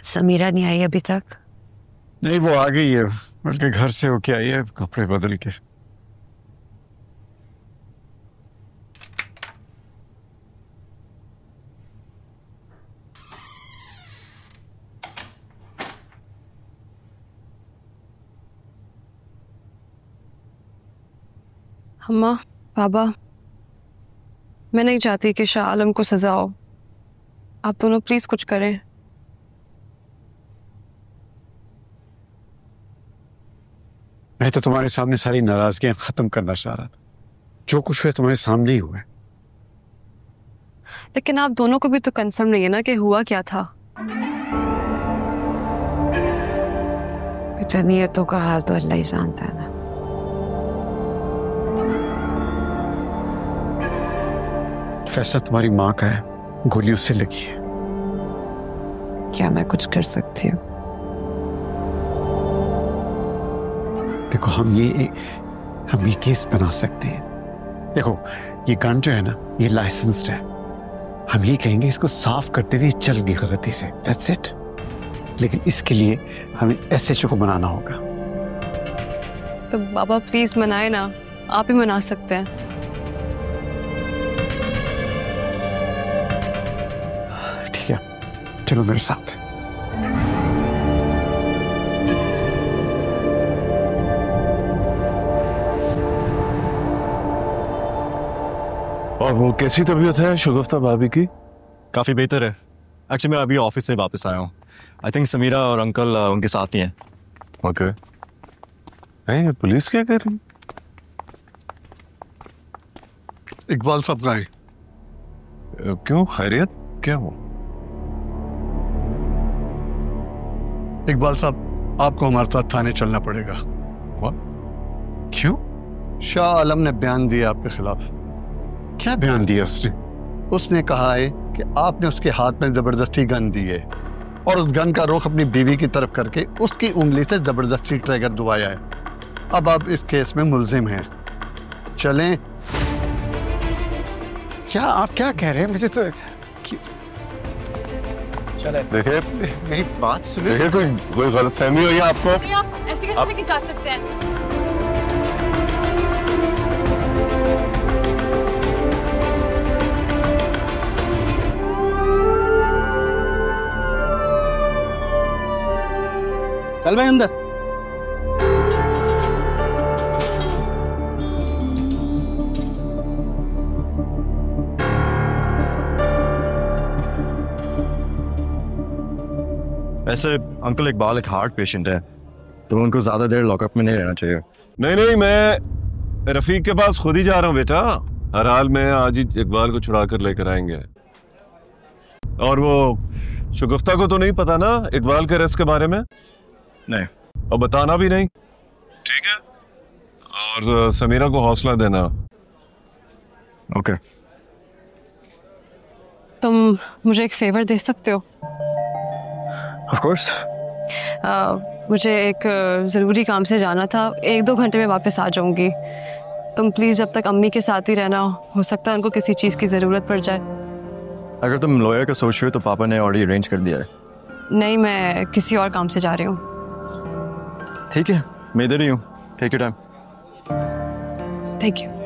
समीरा नहीं आई अभी तक? नहीं, वो आ गई है, बल्कि घर से होके आई है कपड़े बदल के। अम्मा, बाबा, मैं नहीं चाहती कि शाह आलम को सजा हो। आप दोनों प्लीज कुछ करें। मैं तो तुम्हारे सामने सारी नाराजगियां खत्म करना चाह रहा था। जो कुछ हुआ तुम्हारे सामने ही हुआ है। लेकिन आप दोनों को भी तो कंफर्म नहीं है ना कि हुआ क्या था। बेटा, नियतों का हाल तो अल्लाह ही जानता है ना। फैसला तुम्हारी माँ का है, गोली उससे लगी है। क्या मैं कुछ कर सकती हूँ? देखो, हम ये केस बना सकते हैं। देखो, ये गन जो है ना, ये लाइसेंस्ड है। हम ये कहेंगे इसको साफ करते हुए चल गई गलती से, दैट्स इट। लेकिन इसके लिए हमें SHO को मनाना होगा। तो बाबा प्लीज मनाए ना, आप ही मना सकते हैं। ठीक है, चलो मेरे साथ। और वो कैसी तबीयत है शगुफ्ता भाभी की? काफ़ी बेहतर है। एक्चुअली मैं अभी ऑफिस से वापस आया हूँ। आई थिंक समीरा और अंकल उनके साथ ही हैं। ओके। नहीं, पुलिस क्या कर रही? इकबाल साहब का है। क्यों, खैरियत क्या हो? इकबाल साहब, आपको हमारे साथ थाने चलना पड़ेगा। क्यों? शाह आलम ने बयान दिया आपके खिलाफ। क्या बयान दिया उसने? उसने कहा है कि आपने उसके हाथ में जबरदस्ती गन दी है और उस गन का रुख अपनी बीवी की तरफ करके उसकी उंगली से जबरदस्ती ट्रिगर दबाया है। अब आप इस केस में मुल्जिम हैं। चलें। क्या आप क्या कह रहे हैं? मुझे तो चले। देखिए, मेरी बात सुनिए। देखिए, कोई गलतफहमी हो या आपको? आप ऐसे कैसे लेके जा सकते हैं? चल भाई अंदर। वैसे अंकल इकबाल एक हार्ट पेशेंट है, तो उनको ज़्यादा देर लॉकअप में नहीं रहना चाहिए। नहीं, मैं रफीक के पास खुद ही जा रहा हूँ बेटा। हर हाल में आज ही इकबाल को छुड़ा कर लेकर आएंगे। और वो शगुफ्ता को तो नहीं पता ना इकबाल के अरेस्ट के बारे में? नहीं। और बताना भी नहीं, ठीक है? और समीरा को हौसला देना। ओके। तुम मुझे एक फेवर दे सकते हो? Of course. मुझे एक ज़रूरी काम से जाना था। 1-2 घंटे में वापस आ जाऊंगी। तुम प्लीज़ जब तक अम्मी के साथ ही रहना। हो सकता है उनको किसी चीज़ की ज़रूरत पड़ जाए। अगर तुम लॉयर का सोच रहे हो तो पापा ने ऑलरेडी अरेंज कर दिया है। नहीं, मैं किसी और काम से जा रही हूँ। ठीक है, मैं इधर ही हूँ। Take your time. Thank you.